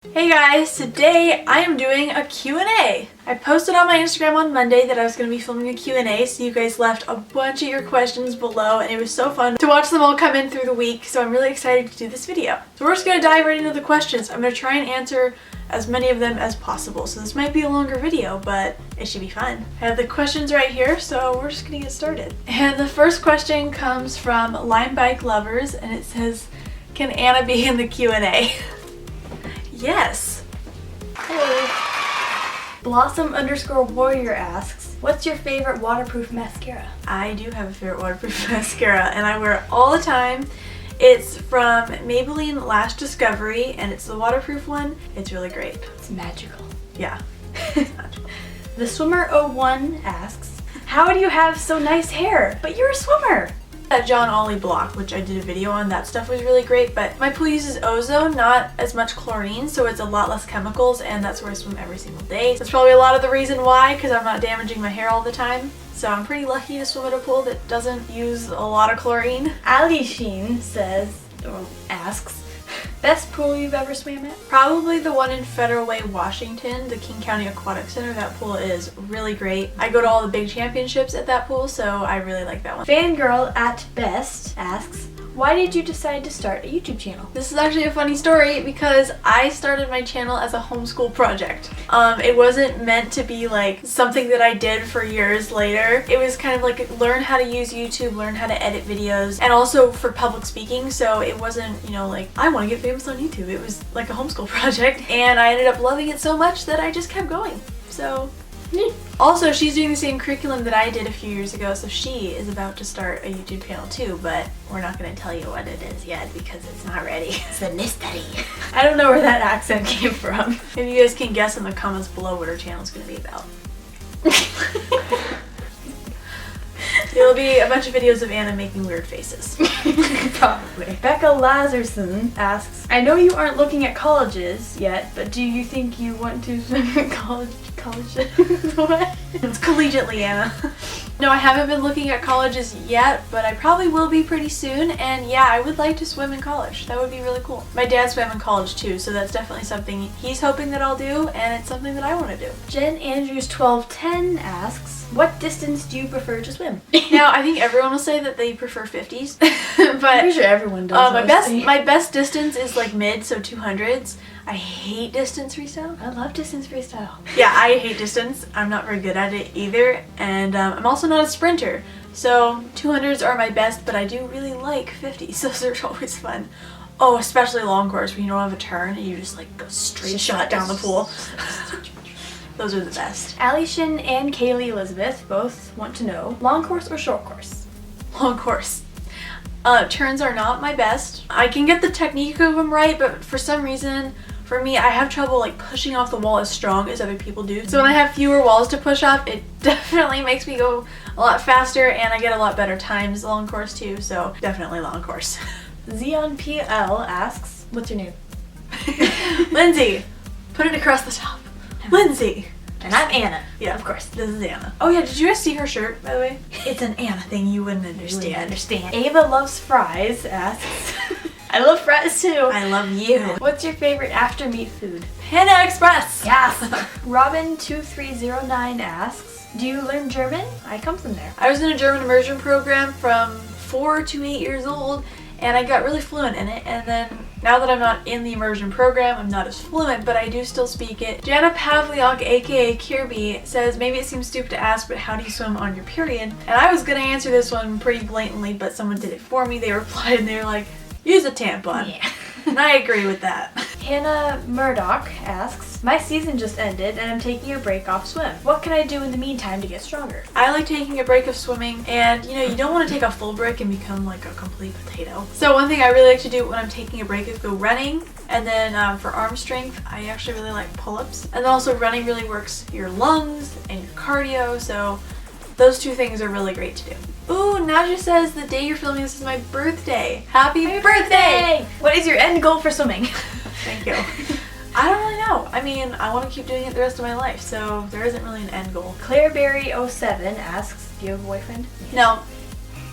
Hey guys, today I am doing a Q&A. I posted on my Instagram on Monday that I was going to be filming a Q&A, so you guys left a bunch of your questions below and it was so fun to watch them all come in through the week, so I'm really excited to do this video. So we're just going to dive right into the questions. I'm going to try and answer as many of them as possible, so this might be a longer video, but it should be fun. I have the questions right here, so we're just going to get started. And the first question comes from Lime Bike Lovers, and it says, can Anna be in the Q&A? Yes. Hey. Blossom_warrior asks, what's your favorite waterproof mascara? I do have a favorite waterproof mascara and I wear it all the time. It's from Maybelline Lash Discovery and it's the waterproof one. It's really great. It's magical. Yeah, it's magical. The Swimmer01 asks, how do you have so nice hair? But you're a swimmer. That John Ollie block, which I did a video on, that stuff was really great, but my pool uses ozone, not as much chlorine, so it's a lot less chemicals, and that's where I swim every single day. That's probably a lot of the reason why, because I'm not damaging my hair all the time. So I'm pretty lucky to swim at a pool that doesn't use a lot of chlorine. Ali Sheen says, or asks, best pool you've ever swam at? Probably the one in Federal Way, Washington, the King County Aquatic Center. That pool is really great. I go to all the big championships at that pool, so I really like that one. Fangirl at Best asks, why did you decide to start a YouTube channel? This is actually a funny story because I started my channel as a homeschool project. It wasn't meant to be like something that I did for years later. It was kind of like learn how to use YouTube, learn how to edit videos, and also for public speaking, so it wasn't, you know, like I want to get famous on YouTube. It was like a homeschool project and I ended up loving it so much that I just kept going. So also, she's doing the same curriculum that I did a few years ago, so she is about to start a YouTube channel too, but we're not going to tell you what it is yet because it's not ready. It's a mystery. I don't know where that accent came from. Maybe you guys can guess in the comments below what her channel is going to be about. It'll be a bunch of videos of Anna making weird faces. Probably. Becca Lazarson asks, I know you aren't looking at colleges yet, but do you think you want to swim at colleges? What? It's collegiately, Anna. No, I haven't been looking at colleges yet, but I probably will be pretty soon, and yeah, I would like to swim in college. That would be really cool. My dad swam in college too, so that's definitely something he's hoping that I'll do, and it's something that I want to do. Jen Andrews 1210 asks, what distance do you prefer to swim? Now, I think everyone will say that they prefer 50s, but I'm pretty sure everyone does. My best distance is like mid, so 200s. I hate distance freestyle. I love distance freestyle. Yeah, I hate distance. I'm not very good at it either, and I'm also not a sprinter. So 200s are my best, but I do really like 50s. Those are always fun. Oh, especially long course where you don't have a turn and you just like go straight shot down the pool. Those are the best. Alishin and Kaylee Elizabeth both want to know, long course or short course? Long course. Turns are not my best. I can get the technique of them right, but for some reason, for me, I have trouble like pushing off the wall as strong as other people do. So when I have fewer walls to push off, it definitely makes me go a lot faster and I get a lot better times long course too, so definitely long course. Zion PL asks, what's your name? Lindsey. Put it across the top. Lindsey. And I'm Anna. Yeah, of course. This is Anna. Oh yeah, did you guys see her shirt, by the way? It's an Anna thing you wouldn't understand. Ava Loves Fries asks, I love fries too. I love you. What's your favorite after meet food? Panda Express. Yes. Robin2309 asks, do you learn German? I come from there. I was in a German immersion program from 4 to 8 years old and I got really fluent in it, and then now that I'm not in the immersion program, I'm not as fluent, but I do still speak it. Jana Pavliok, aka Kirby, says, maybe it seems stupid to ask, but how do you swim on your period? And I was gonna answer this one pretty blatantly, but someone did it for me. They replied and they were like, use a tampon. Yeah. And I agree with that. Hannah Murdoch asks, my season just ended and I'm taking a break off swim. What can I do in the meantime to get stronger? I like taking a break of swimming, and you know, you don't want to take a full break and become like a complete potato. So one thing I really like to do when I'm taking a break is go running, and then for arm strength, I actually really like pull-ups. And then also running really works your lungs and your cardio, so those two things are really great to do. Ooh, Naja says the day you're filming this is my birthday. Happy birthday! What is your end goal for swimming? Thank you. I don't really know. I mean, I want to keep doing it the rest of my life, so there isn't really an end goal. Claireberry07 asks, do you have a boyfriend? No.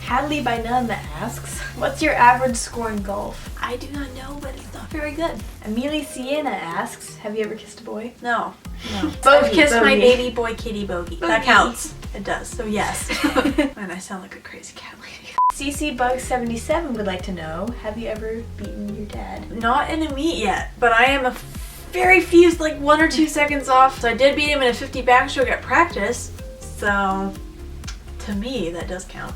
Hadley by None asks, what's your average score in golf? I do not know, but it's not very good. Amelie Sienna asks, have you ever kissed a boy? No. No. I've kissed my baby boy kitty bogey. That counts. It does, so yes. And I sound like a crazy cat lady. CCBug77 would like to know, have you ever beaten your dad? Not in a meet yet, but I am a very few, like 1 or 2 seconds off. So I did beat him in a 50 backstroke at practice, so to me that does count.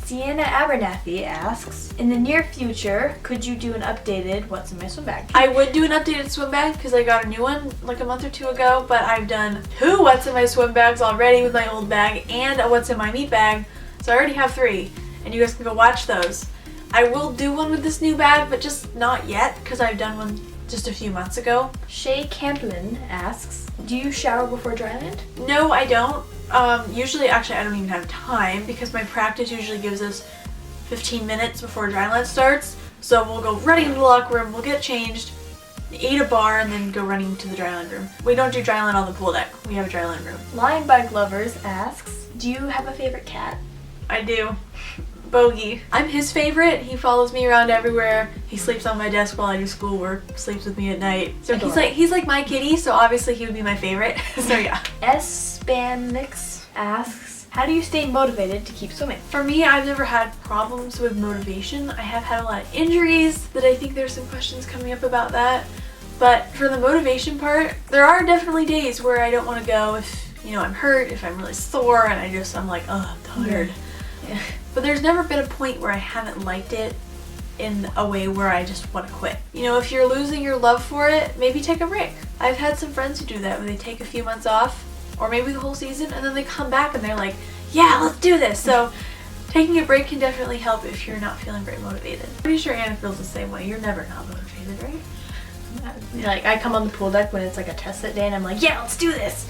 Sienna Abernathy asks, in the near future, could you do an updated What's in My Swim Bag? I would do an updated swim bag because I got a new one like a month or 2 ago, but I've done 2 What's in My Swim Bags already with my old bag and a What's in My Meat bag, so I already have 3, and you guys can go watch those. I will do one with this new bag, but just not yet because I've done one just a few months ago. Shay Camplin asks, do you shower before Dryland? No, I don't. Usually, actually, I don't even have time because my practice usually gives us 15 minutes before Dryland starts. So we'll go running into the locker room, we'll get changed, eat a bar, and then go running to the Dryland room. We don't do Dryland on the pool deck. We have a Dryland room. Lion Bug Lovers asks, do you have a favorite cat? I do. Bogey. I'm his favorite. He follows me around everywhere. He sleeps on my desk while I do schoolwork, sleeps with me at night. So he's like my kitty, so obviously he would be my favorite. So yeah. S-Spanix asks, how do you stay motivated to keep swimming? For me, I've never had problems with motivation. I have had a lot of injuries that I think there's some questions coming up about that. But for the motivation part, there are definitely days where I don't want to go if, you know, I'm hurt, if I'm really sore, and I'm like, oh, I'm tired. Yeah. But there's never been a point where I haven't liked it in a way where I just want to quit. You know, if you're losing your love for it, maybe take a break. I've had some friends who do that, where they take a few months off, or maybe the whole season, and then they come back and they're like, yeah, let's do this. So taking a break can definitely help if you're not feeling very motivated. I'm pretty sure Anna feels the same way. You're never not motivated, right? Like, I come on the pool deck when it's like a test set day and I'm like, yeah, let's do this.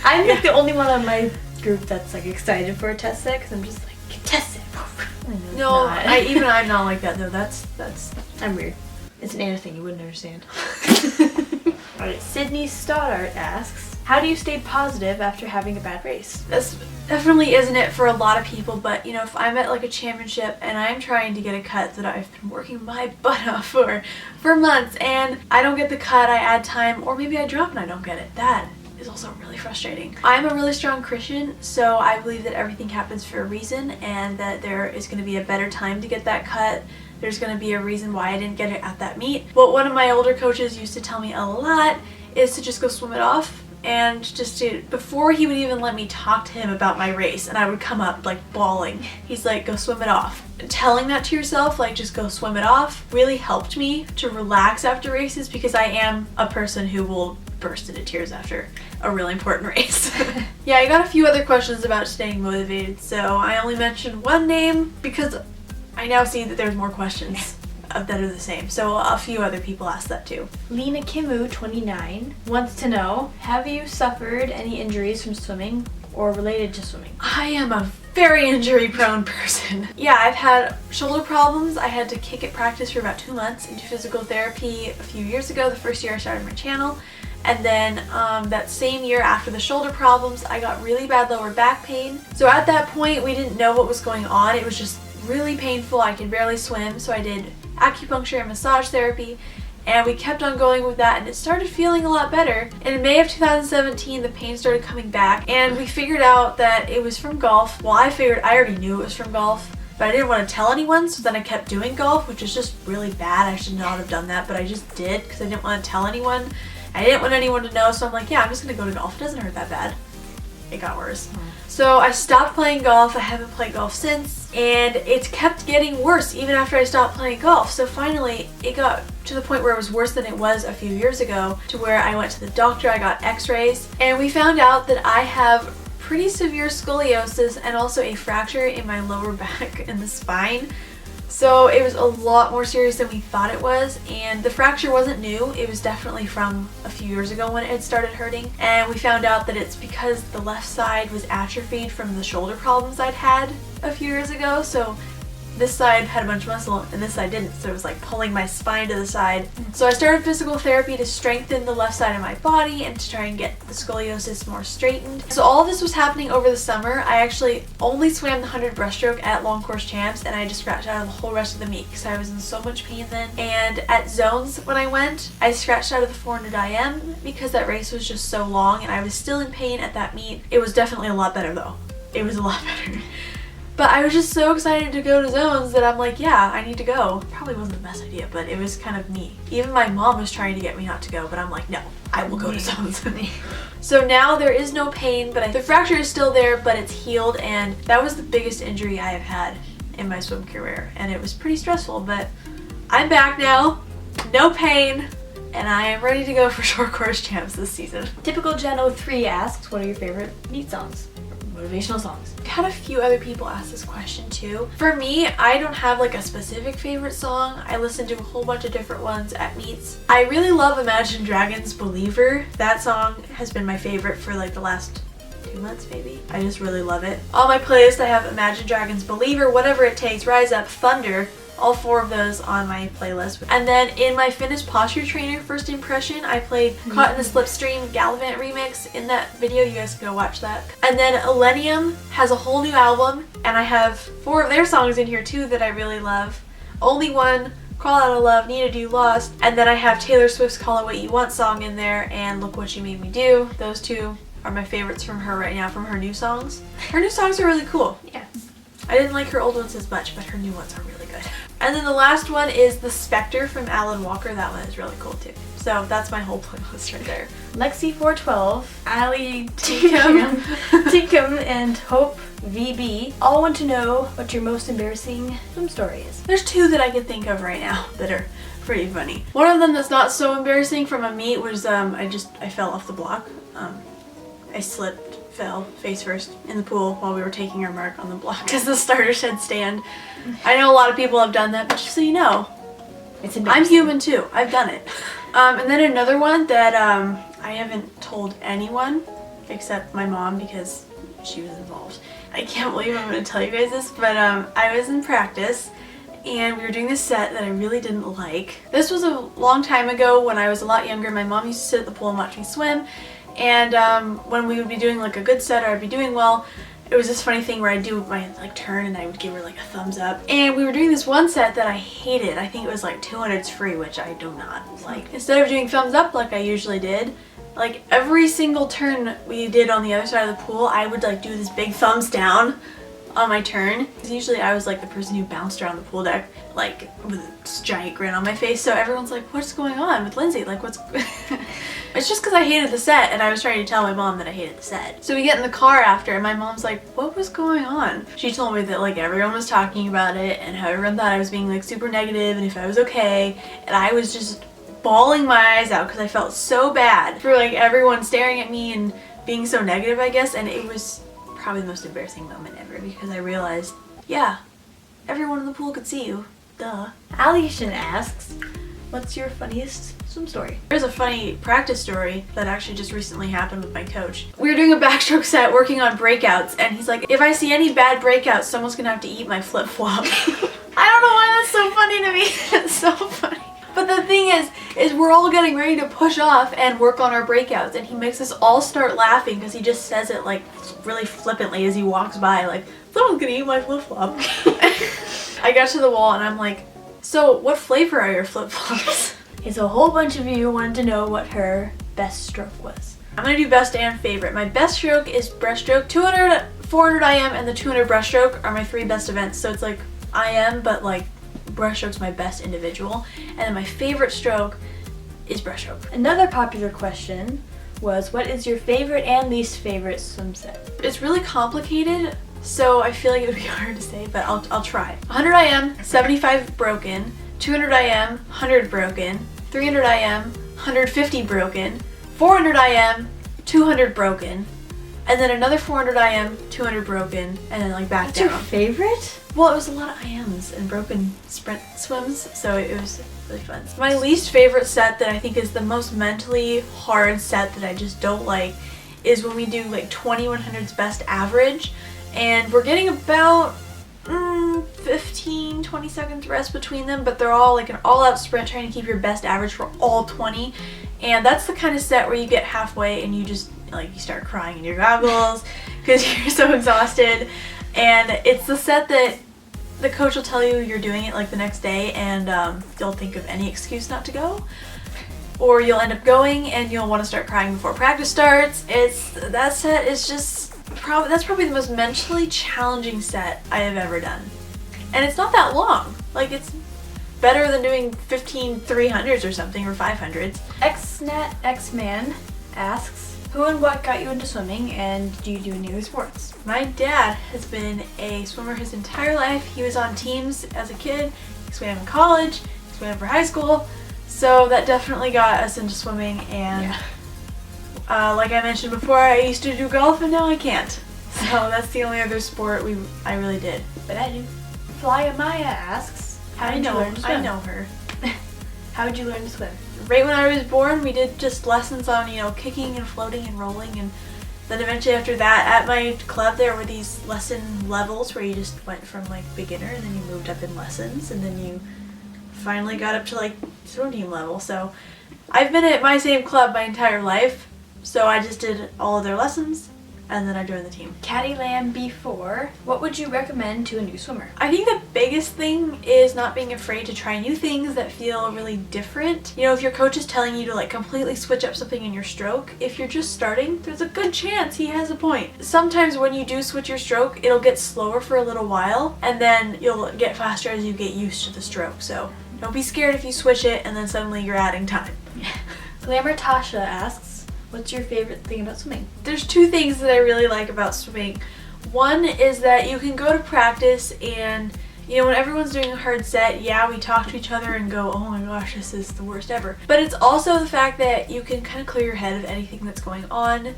I'm like the only one on my group that's like excited for a test set because I'm just like, test set. No, I'm not like that though. That's I'm weird. It's an Anna thing, you wouldn't understand. Alright, Sydney Stoddart asks, how do you stay positive after having a bad race? That's definitely isn't it for a lot of people, but you know, if I'm at like a championship and I'm trying to get a cut that I've been working my butt off for months and I don't get the cut, I add time, or maybe I drop and I don't get it. That is also really frustrating. I'm a really strong Christian, so I believe that everything happens for a reason and that there is going to be a better time to get that cut. There's going to be a reason why I didn't get it at that meet. What one of my older coaches used to tell me a lot is to just go swim it off, and just to, before he would even let me talk to him about my race, and I would come up like bawling, he's like, go swim it off. Telling that to yourself, like just go swim it off, really helped me to relax after races because I am a person who will burst into tears after a really important race. Yeah, I got a few other questions about staying motivated, so I only mentioned one name because I now see that there's more questions that are the same, so a few other people asked that too. Lena Kimu, 29, wants to know, have you suffered any injuries from swimming or related to swimming? I am a very injury prone person. Yeah, I've had shoulder problems. I had to kick at practice for about 2 months and do physical therapy a few years ago, the first year I started my channel. And then that same year after the shoulder problems, I got really bad lower back pain. So at that point, we didn't know what was going on. It was just really painful. I could barely swim. So I did acupuncture and massage therapy, and we kept on going with that, and it started feeling a lot better. And in May of 2017, the pain started coming back, and we figured out that it was from golf. Well, I already knew it was from golf, but I didn't want to tell anyone, so then I kept doing golf, which is just really bad. I should not have done that, but I just did because I didn't want to tell anyone. I didn't want anyone to know, so I'm like, yeah, I'm just gonna go to golf. It doesn't hurt that bad. It got worse. So I stopped playing golf. I haven't played golf since, and it's kept getting worse even after I stopped playing golf. So finally, it got to the point where it was worse than it was a few years ago, to where I went to the doctor, I got x-rays, and we found out that I have pretty severe scoliosis and also a fracture in my lower back and the spine. So it was a lot more serious than we thought it was, and the fracture wasn't new. It was definitely from a few years ago when it had started hurting, and we found out that it's because the left side was atrophied from the shoulder problems I'd had a few years ago. So this side had a bunch of muscle and this side didn't, so it was like pulling my spine to the side. So I started physical therapy to strengthen the left side of my body and to try and get the scoliosis more straightened. So all of this was happening over the summer. I actually only swam the 100 breaststroke at long course champs, and I just scratched out of the whole rest of the meet because I was in so much pain then. And at zones when I went, I scratched out of the 400 IM because that race was just so long and I was still in pain at that meet. It was definitely a lot better though. It was a lot better. But I was just so excited to go to zones that I'm like, yeah, I need to go. Probably wasn't the best idea, but it was kind of me. Even my mom was trying to get me not to go, but I'm like, no, I will go to zones. So now there is no pain, but the fracture is still there, but it's healed, and that was the biggest injury I have had in my swim career, and it was pretty stressful, but I'm back now, no pain, and I am ready to go for short course champs this season. Typical Jen 03 asks, what are your favorite meet songs? Motivational songs. I've had a few other people ask this question too. For me, I don't have like a specific favorite song. I listen to a whole bunch of different ones at meets. I really love Imagine Dragons' Believer. That song has been my favorite for like the last 2 months maybe. I just really love it. On my playlist I have Imagine Dragons' Believer, Whatever It Takes, Rise Up, Thunder. All 4 of those on my playlist. And then in my Finis posture trainer first impression, I played Caught in the Slipstream Gallivant remix in that video. You guys can go watch that. And then Millennium has a whole new album, and I have 4 of their songs in here too that I really love. Only One, Crawl Out of Love, Needed You, Lost. And then I have Taylor Swift's Call It What You Want song in there, and Look What You Made Me Do. Those 2 are my favorites from her right now, from her new songs. Her new songs are really cool. Yeah. I didn't like her old ones as much, but her new ones are really good. And then the last one is The Spectre from Alan Walker. That one is really cool too. So that's my whole playlist right there. Lexi412, Ali Tinkham, and Hope VB all want to know what your most embarrassing swim story is. There's 2 that I can think of right now that are pretty funny. One of them that's not so embarrassing from a meet was I fell off the block. I fell face first in the pool while we were taking our mark on the block because the starter shed stand. I know a lot of people have done that, but just so you know, I'm human too. I've done it. And then another one that I haven't told anyone except my mom because she was involved. I can't believe I'm going to tell you guys this, but I was in practice and we were doing this set that I really didn't like. This was a long time ago when I was a lot younger. My mom used to sit at the pool and watch me swim. And when we would be doing like a good set or I'd be doing well, it was this funny thing where I'd do my like turn and I would give her like a thumbs up. And we were doing this one set that I hated. I think it was like 200s free, which I do not like. Instead of doing thumbs up like I usually did, like every single turn we did on the other side of the pool, I would like do this big thumbs down on my turn. Because usually I was like the person who bounced around the pool deck like with this giant grin on my face. So everyone's like, what's going on with Lindsey? Like what's... It's just because I hated the set and I was trying to tell my mom that I hated the set. So we get in the car after and my mom's like, what was going on? She told me that like everyone was talking about it and how everyone thought I was being like super negative and if I was okay. And I was just bawling my eyes out because I felt so bad for like everyone staring at me and being so negative, I guess. And it was probably the most embarrassing moment ever because I realized, yeah, everyone in the pool could see you. Duh. Alishan asks, what's your funniest swim story? There's a funny practice story that actually just recently happened with my coach. We were doing a backstroke set working on breakouts and he's like, if I see any bad breakouts, someone's gonna have to eat my flip-flop. I don't know why that's so funny to me. It's so funny. But the thing is we're all getting ready to push off and work on our breakouts and he makes us all start laughing because he just says it like really flippantly as he walks by like, someone's gonna eat my flip-flop. I got to the wall and I'm like, so what flavor are your flip-flops? It's a whole bunch of you wanted to know what her best stroke was. I'm gonna do best and favorite. My best stroke is breaststroke. 200, 400 IM, and the 200 breaststroke are my 3 best events. So it's like IM, but like breaststroke's my best individual. And then my favorite stroke is breaststroke. Another popular question was, what is your favorite and least favorite swim set? It's really complicated, so I feel like it would be hard to say, but I'll try. 100 IM, 75 broken. 200 IM, 100 broken. 300 IM, 150 broken. 400 IM, 200 broken. And then another 400 IM, 200 broken, and then like back down. What's your favorite? Well, it was a lot of IMs and broken sprint swims, so it was really fun. My least favorite set that I think is the most mentally hard set that I just don't like is when we do like 2100's best average, and we're getting about 15-20 seconds rest between them, but they're all like an all-out sprint trying to keep your best average for all 20. And that's the kind of set where you get halfway and you just like you start crying in your goggles because you're so exhausted. And it's the set that the coach will tell you you're doing it like the next day, and you'll think of any excuse not to go, or you'll end up going and you'll want to start crying before practice starts. That set is just that's probably the most mentally challenging set I have ever done, and it's not that long. Like, it's better than doing 15 300s or something, or 500s. Xman asks, who and what got you into swimming, and do you do any other sports? My dad has been a swimmer his entire life. He was on teams as a kid, he swam in college, he swam for high school, so that definitely got us into swimming. And like I mentioned before, I used to do golf and now I can't. So that's the only other sport I really did. But I do. Flya Maya asks, how did you learn to swim? I know her. How did you learn to swim? Right when I was born, we did just lessons on, kicking and floating and rolling, and then eventually after that, at my club, there were these lesson levels where you just went from like beginner, and then you moved up in lessons, and then you finally got up to like swim team level. So I've been at my same club my entire life, so I just did all of their lessons, and then I joined the team. Caddyland B4, what would you recommend to a new swimmer? I think the biggest thing is not being afraid to try new things that feel really different. If your coach is telling you to like completely switch up something in your stroke, if you're just starting, there's a good chance he has a point. Sometimes when you do switch your stroke, it'll get slower for a little while, and then you'll get faster as you get used to the stroke. So don't be scared if you switch it and then suddenly you're adding time. Glamour Tasha asks, what's your favorite thing about swimming? There's two things that I really like about swimming. One is that you can go to practice and, when everyone's doing a hard set, we talk to each other and go, oh my gosh, this is the worst ever. But it's also the fact that you can kind of clear your head of anything that's going on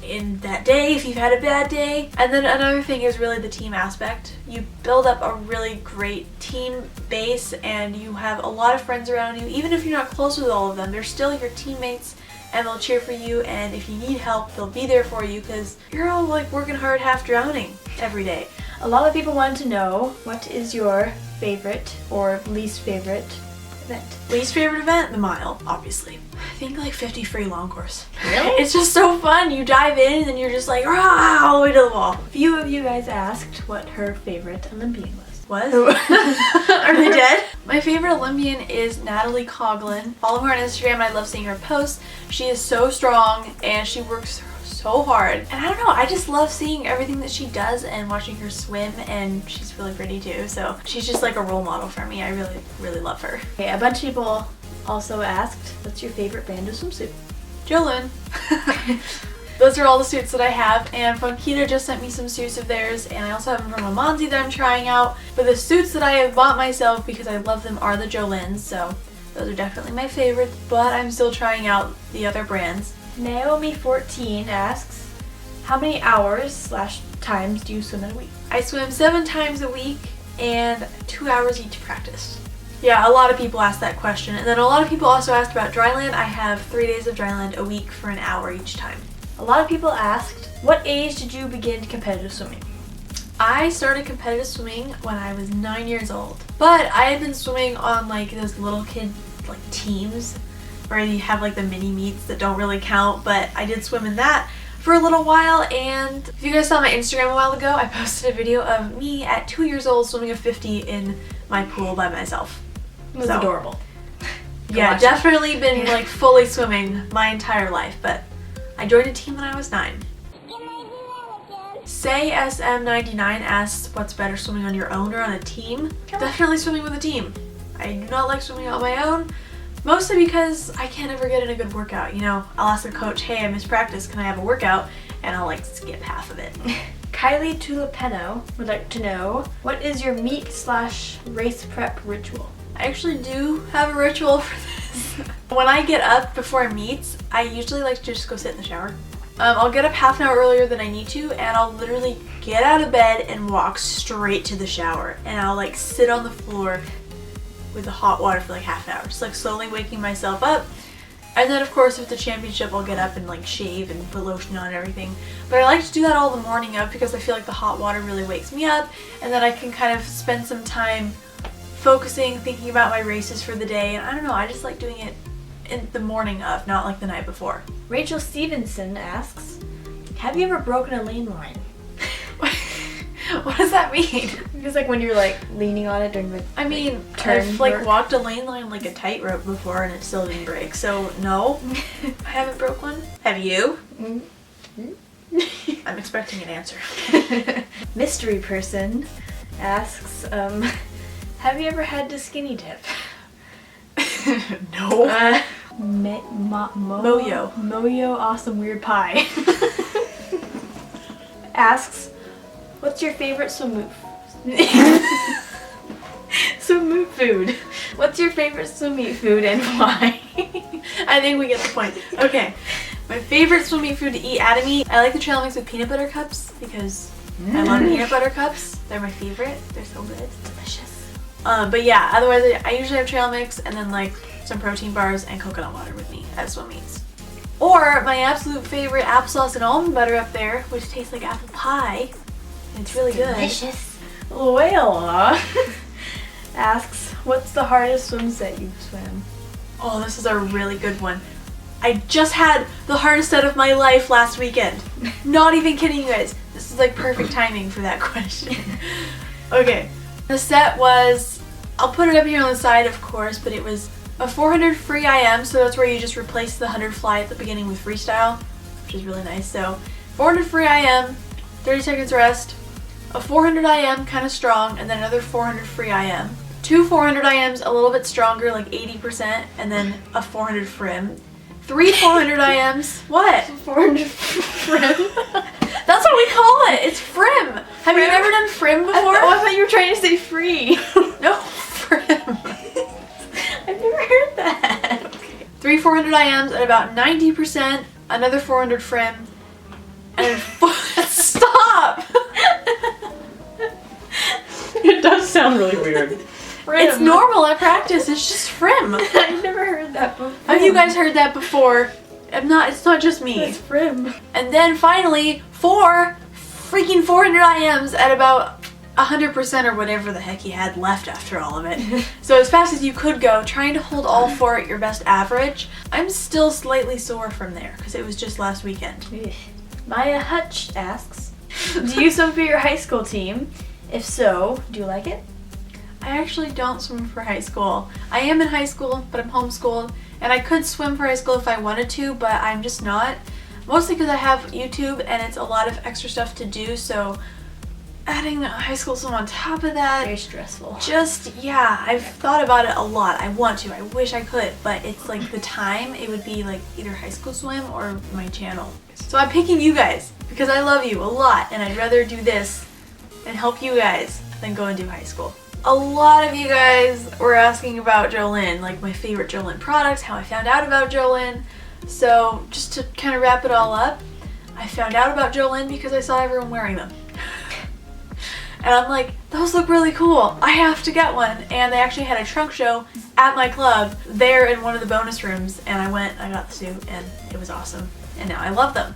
in that day if you've had a bad day. And then another thing is really the team aspect. You build up a really great team base and you have a lot of friends around you. Even if you're not close with all of them, they're still your teammates, and they'll cheer for you, and if you need help, they'll be there for you because you're all like working hard, half drowning every day. A lot of people want to know, what is your favorite or least favorite event? Least favorite event? The mile, obviously. I think like 50 free long course. Really? It's just so fun. You dive in and then you're just like, rah, all the way to the wall. A few of you guys asked what her favorite Olympian was. Was? Are they dead? My favorite Olympian is Natalie Coughlin. Follow her on Instagram and I love seeing her posts. She is so strong and she works so hard. And I don't know, I just love seeing everything that she does and watching her swim, and she's really pretty too. So she's just like a role model for me. I really, really love her. Okay, a bunch of people also asked, what's your favorite brand of swimsuit? Jolyn. Those are all the suits that I have, and Funkita just sent me some suits of theirs, and I also have them from Almond that I'm trying out. But the suits that I have bought myself because I love them are the Jolyns, so those are definitely my favorites, but I'm still trying out the other brands. Naomi14 asks, how many hours/times do you swim in a week? I swim 7 times a week and 2 hours each practice. Yeah, a lot of people ask that question, and then a lot of people also asked about Dryland. I have 3 days of Dryland a week for an hour each time. A lot of people asked, what age did you begin competitive swimming? I started competitive swimming when I was 9 years old, but I had been swimming on like those little kid like teams where you have like the mini meets that don't really count, but I did swim in that for a little while. And if you guys saw my Instagram a while ago, I posted a video of me at 2 years old swimming a 50 in my pool by myself. It was adorable. Yeah, definitely been like fully swimming my entire life, but I joined a team when I was 9. Say SM99 asks what's better, swimming on your own or on a team? Definitely swimming with a team. I do not like swimming on my own, mostly because I can't ever get in a good workout. I'll ask the coach, hey, I missed practice, can I have a workout? And I'll like skip half of it. Kylie Tulipeno would like to know, what is your meet/race prep ritual? I actually do have a ritual for this. When I get up before meets, I usually like to just go sit in the shower. I'll get up half an hour earlier than I need to, and I'll literally get out of bed and walk straight to the shower. And I'll like sit on the floor with the hot water for like half an hour. Just like slowly waking myself up. And then of course with the championship I'll get up and like shave and put lotion on and everything. But I like to do that all the morning of because I feel like the hot water really wakes me up, and then I can kind of spend some time focusing, thinking about my races for the day. And I don't know, I just like doing it in the morning of, not like the night before. Rachel Stevenson asks, have you ever broken a lane line? What does that mean? It's like when you're like leaning on it during the I've like walked a lane line like a tightrope before and it still didn't break. So no, I haven't broke one. Have you? I'm expecting an answer. Mystery person asks, have you ever had to skinny dip? No. Moyo awesome weird pie asks, what's your favorite swim meet food? What's your favorite swim meet food and why? I think we get the point. Okay, my favorite swim meet food to eat out of meat. I like the trail mix with peanut butter cups because I love peanut butter cups. They're my favorite. They're so good. It's delicious. But yeah, otherwise I usually have trail mix and then like some protein bars and coconut water with me at swim meets. Or my absolute favorite, applesauce and almond butter up there, which tastes like apple pie. And it's really good. Delicious. Loyola asks, what's the hardest swim set you've swam? Oh, this is a really good one. I just had the hardest set of my life last weekend. Not even kidding you guys. This is like perfect timing for that question. Okay, the set was, I'll put it up here on the side of course, but it was a 400 free IM, so that's where you just replace the 100 fly at the beginning with freestyle, which is really nice. So 400 free IM, 30 seconds rest, a 400 IM kind of strong, and then another 400 free IM. Two 400 IMs a little bit stronger, like 80%, and then a 400 frim. Three 400 IMs. What? 400 frim? That's what we call it. It's frim. Have you never done frim before? I thought you were trying to say free. No, frim. I've never heard that. Okay. Three 400 IMs at about 90%, another 400 frim, and stop! It does sound really weird. Frim. It's normal at practice, it's just frim. I've never heard that before. Have you guys heard that before? It's not just me. It's frim. And then finally, four freaking 400 IMs at about 100% or whatever the heck you had left after all of it. So as fast as you could go, trying to hold all four at your best average. I'm still slightly sore from there because it was just last weekend. Maya Hutch asks, do you swim for your high school team? If so, do you like it? I actually don't swim for high school. I am in high school, but I'm homeschooled, and I could swim for high school if I wanted to, but I'm just not. Mostly because I have YouTube and it's a lot of extra stuff to do, so adding a high school swim on top of that, very stressful. Just, yeah, I've thought about it a lot. I want to, I wish I could, but it's like the time, it would be like either high school swim or my channel. So I'm picking you guys because I love you a lot and I'd rather do this and help you guys than go and do high school. A lot of you guys were asking about Jolyn, like my favorite Jolyn products, how I found out about Jolyn. So just to kind of wrap it all up, I found out about Jolyn because I saw everyone wearing them. And I'm like, those look really cool. I have to get one. And they actually had a trunk show at my club there in one of the bonus rooms. And I went, I got the suit, and it was awesome. And now I love them.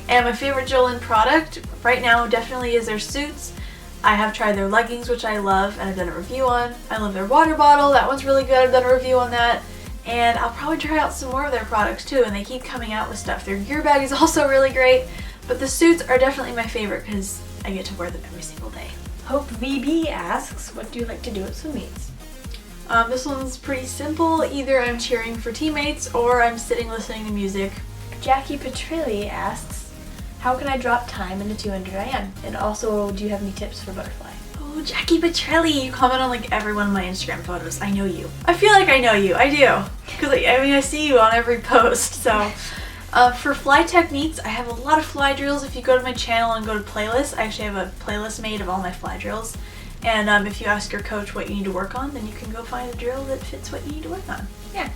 And my favorite Jolyn product right now definitely is their suits. I have tried their leggings, which I love, and I've done a review on. I love their water bottle. That one's really good. I've done a review on that. And I'll probably try out some more of their products too, and they keep coming out with stuff. Their gear bag is also really great. But the suits are definitely my favorite because I get to wear them every single day. Hope VB asks, what do you like to do at swim meets? This one's pretty simple. Either I'm cheering for teammates or I'm sitting listening to music. Jackie Petrilli asks, how can I drop time in the 200 IM? And also, do you have any tips for butterfly? Oh, Jackie Petrilli! You comment on like every one of my Instagram photos. I know you. I feel like I know you. I do. Because I see you on every post. So for fly techniques, I have a lot of fly drills. If you go to my channel and go to playlists, I actually have a playlist made of all my fly drills. And if you ask your coach what you need to work on, then you can go find a drill that fits what you need to work on. Yeah.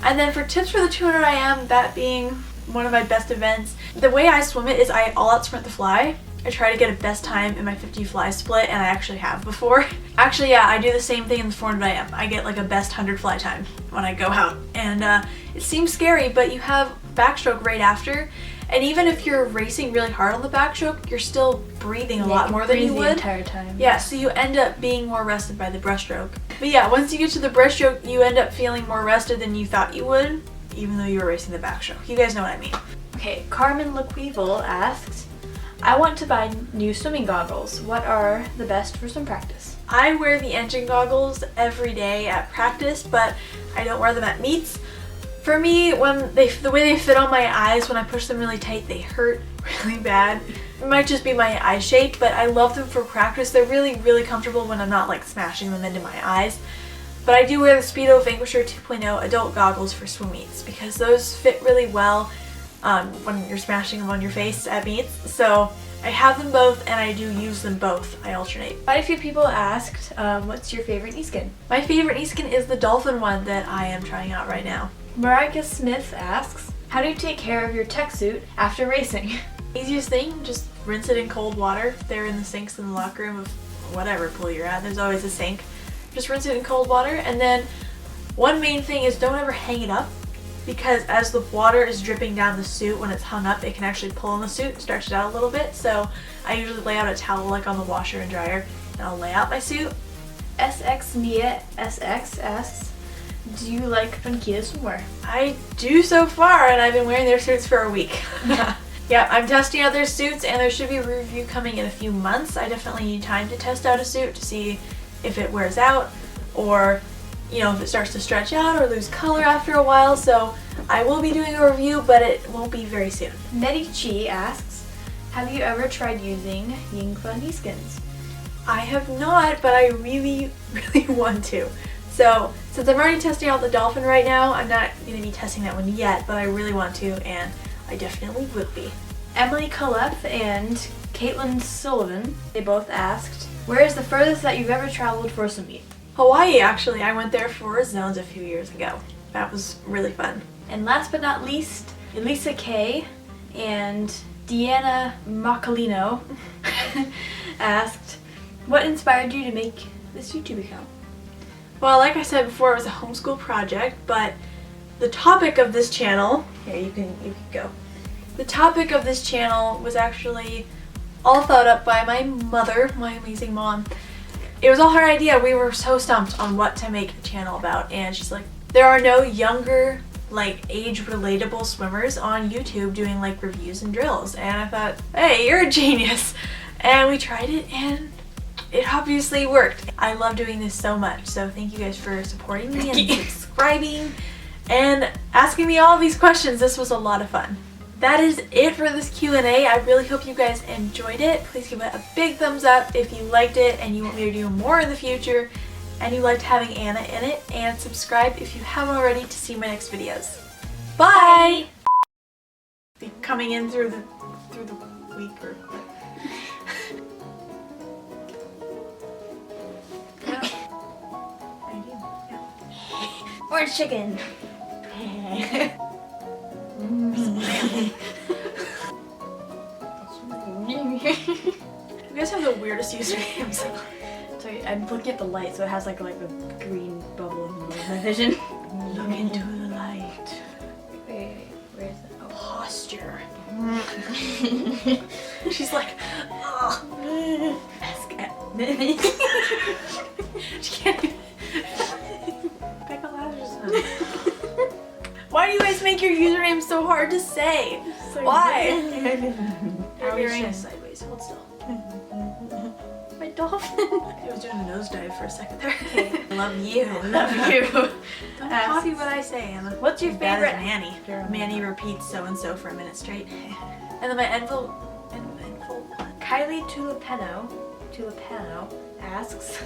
And then for tips for the 200 IM, that being one of my best events, the way I swim it is I all out sprint the fly, I try to get a best time in my 50 fly split, and I actually have before. Actually, yeah, I do the same thing in the 400 IM. I get like a best 100 fly time when I go out. And it seems scary, but you have backstroke right after. And even if you're racing really hard on the backstroke, you're still breathing a lot more than you would. The entire time. Yeah, so you end up being more rested by the breaststroke. But yeah, once you get to the breaststroke, you end up feeling more rested than you thought you would, even though you were racing the backstroke. You guys know what I mean. Okay, Carmen Lequival asks, I want to buy new swimming goggles. What are the best for swim practice? I wear the engine goggles every day at practice, but I don't wear them at meets. For me, the way they fit on my eyes, when I push them really tight, they hurt really bad. It might just be my eye shape, but I love them for practice. They're really, really comfortable when I'm not like smashing them into my eyes. But I do wear the Speedo Vanquisher 2.0 adult goggles for swim meets because those fit really well when you're smashing them on your face at meets. So I have them both and I do use them both. I alternate. Quite a few people asked, what's your favorite knee skin? My favorite knee skin is the Dolphin one that I am trying out right now. Marika Smith asks, how do you take care of your tech suit after racing? Easiest thing, just rinse it in cold water. They're in the sinks in the locker room of whatever pool you're at. There's always a sink. Just rinse it in cold water, and then one main thing is don't ever hang it up, because as the water is dripping down the suit, when it's hung up, it can actually pull on the suit and stretch it out a little bit. So I usually lay out a towel like on the washer and dryer, and I'll lay out my suit. SX Mia SX asks, do you like Funkita swimwear? I do so far, and I've been wearing their suits for a week. Yeah, I'm testing out their suits, and there should be a review coming in a few months. I definitely need time to test out a suit to see if it wears out, or if it starts to stretch out or lose color after a while. So I will be doing a review, but it won't be very soon. Medici asks, have you ever tried using Yingfa knee skins? I have not, but I really, really want to. So since I'm already testing out the Dolphin right now, I'm not going to be testing that one yet, but I really want to, and I definitely will be. Emily Calef and Caitlin Sullivan, they both asked, where is the furthest that you've ever traveled for a swim meet? Hawaii, actually. I went there for zones a few years ago. That was really fun. And last but not least, Elisa K and Deanna Macalino asked, what inspired you to make this YouTube account? Well, like I said before, it was a homeschool project, but the topic of this channel, here you can go. The topic of this channel was actually all thought up by my mother, my amazing mom. It was all her idea. We were so stumped on what to make the channel about, and she's like, there are no younger, like age relatable swimmers on YouTube doing like reviews and drills. And I thought, hey, you're a genius. And we tried it, and it obviously worked. I love doing this so much, so thank you guys for supporting me and subscribing and asking me all these questions. This was a lot of fun. That is it for this Q&A. I really hope you guys enjoyed it. Please give it a big thumbs up if you liked it and you want me to do more in the future and you liked having Anna in it, and subscribe if you haven't already to see my next videos. Bye! Be coming in through the week or what? Orange chicken. You guys have the weirdest usernames. Sorry, I'm looking at the light, so it has like a green bubble in my vision. Look into the light. Wait, where is it? Oh. Posture. She's like, oh. She can't even. Why do you guys make your username so hard to say? So why? Are we You're sideways? Hold still. My dolphin. I was doing a nosedive for a second there. Okay. I love you. I love you. Don't copy what I say, Anna. What's your Bad favorite? as Manny. Manny repeats so and so for a minute straight. And then my envelope. Kylie Tulipano asks,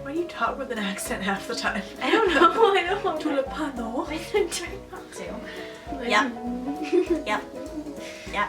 Why do you talk with an accent half the time? I don't know. I don't know. Tulipano. I didn't try not to. Yep. Yep. Yep.